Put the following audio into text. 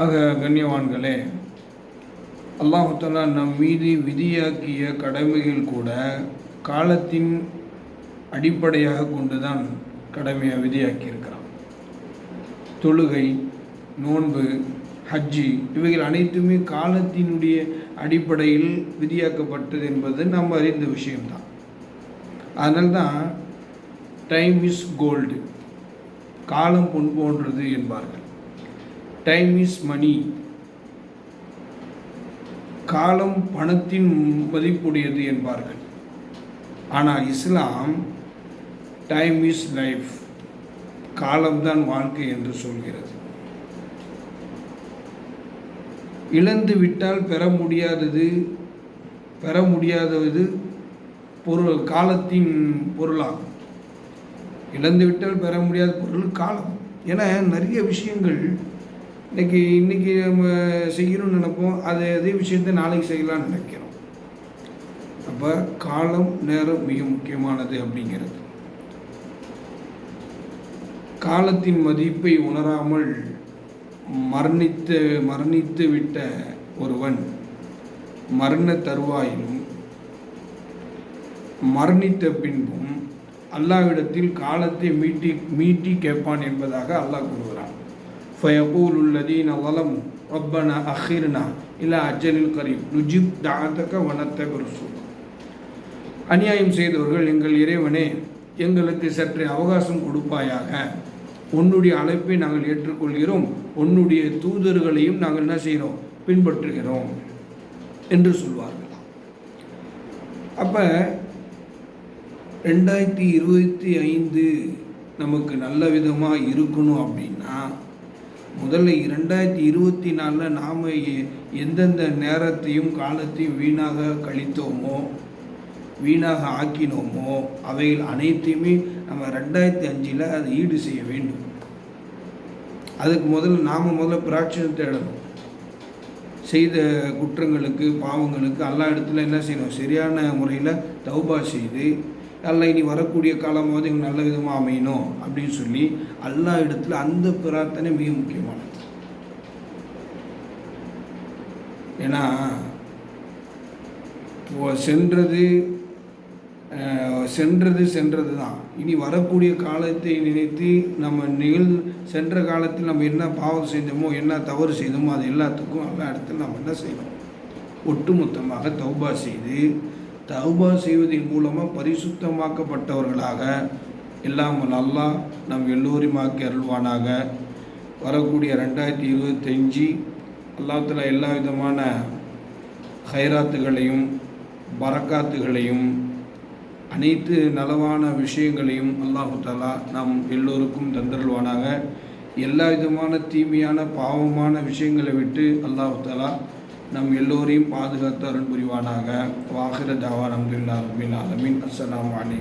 ஆக கண்ணியவான்களே, அல்லாஹ் தஆலா நம் மீது விதியாக்கிய கடமைகள் கூட காலத்தின் அடிப்படையாக கொண்டுதான் கடமையாக விதியாக்கியிருக்கிறான். தொழுகை, நோன்பு, ஹஜ்ஜி இவைகள் அனைத்துமே காலத்தினுடைய அடிப்படையில் விதியாக்கப்பட்டது என்பது நாம் அறிந்த விஷயம்தான். அதனால்தான் டைம் இஸ் கோல்டு, காலம் பொன் போன்றது என்பார்கள். டைம் இஸ் மணி, காலம் பணத்தின் மதிப்புடையது என்பார்கள். ஆனால் இஸ்லாம் டைம் இஸ் லைஃப், காலம்தான் வாழ்க்கை என்று சொல்கிறது. இழந்து விட்டால் பெற முடியாதது பொருள், காலத்தின் பொருளாகும். இழந்து விட்டால் பெற முடியாத பொருள் காலம். ஏன்னா நிறைய விஷயங்கள் இன்னைக்கு நம்ம செய்யணும்னு நினைப்போம், அதே விஷயத்தை நாளைக்கு செய்யலாம்னு நினைக்கிறோம். அப்போ காலம், நேரம் மிக முக்கியமானது அப்படிங்கிறது. காலத்தின் மதிப்பை உணராமல் மரணித்து விட்ட ஒருவன் மரண தருவாயிலும் மரணித்த பின்பும் அல்லாஹ்விடத்தில் காலத்தை மீட்டி கேட்பான் என்பதாக அல்லாஹ் கூறுகிறான். ஃபயகூலு அல்லதீன ஸலமு ரப்பனா அখিরனா இலா அஜலில் கரீப் நுஜிப் தஅதக வ நத்தபி ருசுல். அநியாயம் செய்தவர்கள், எங்கள் இறைவனே, எங்களுக்கு சற்று அவகாசம் கொடுப்பாயாக, உன்னுடைய அழைப்பை நாங்கள் ஏற்றுக்கொள்கிறோம், உன்னுடைய தூதர்களையும் நாங்கள் என்ன செய்கிறோம், பின்பற்றுகிறோம் என்று சொல்வார்கள். அப்போ 2025 நமக்கு நல்ல விதமாக இருக்கணும் அப்படின்னா முதல்ல 2024 நாம் எந்தெந்த நேரத்தையும் காலத்தையும் வீணாக கழித்தோமோ, வீணாக ஆக்கினோமோ, அவைகள் அனைத்தையுமே நம்ம 2005 அதை ஈடு செய்ய வேண்டும். அதுக்கு முதல்ல பிராட்சணம் தேடணும். செய்த குற்றங்களுக்கு, பாவங்களுக்கு அல்லாஹ் இடத்துல என்ன செய்யணும், சரியான முறையில் தௌபா செய்து, அல்லாஹ் இனி வரக்கூடிய காலமாவது இவங்க நல்ல விதமாக அமையணும் அப்படின்னு சொல்லி அல்லாஹ் இடத்துல அந்த பிரார்த்தனை மிக முக்கியமானது. ஏன்னா சென்றது தான். இனி வரக்கூடிய காலத்தை நினைத்து நம்ம சென்ற காலத்தில் நம்ம என்ன பாவம் செஞ்சோமோ, என்ன தவறு செய்தோமோ, அது எல்லாத்துக்கும் எல்லா இடத்துல நம்ம என்ன செய்யணும், ஒட்டுமொத்தமாக தௌபா செய்து, தௌபா செய்வதன் மூலமாக பரிசுத்தமாக்கப்பட்டவர்களாக எல்லாம் அல்லாஹ் நம் எல்லோரையும் ஆக்கி அருள்வானாக. வரக்கூடிய 2025 அல்லாஹ் தஆலா எல்லா விதமான ஹைராத்துகளையும் பரக்காத்துகளையும் அனைத்து நலவான விஷயங்களையும் அல்லாஹ் தஆலா நம் எல்லோருக்கும் தந்தருள்வானாக. எல்லா விதமான தீமையான பாவமான விஷயங்களை விட்டு அல்லாஹ் தஆலா நம் எல்லோரையும் பாதுகாத்து அருள் புரிவானாக. வாஹிர தாவானா அல்ஹம்துலில்லாஹி ரப்பில் ஆலமீன். அஸ்ஸலாமு அலைக்கும்.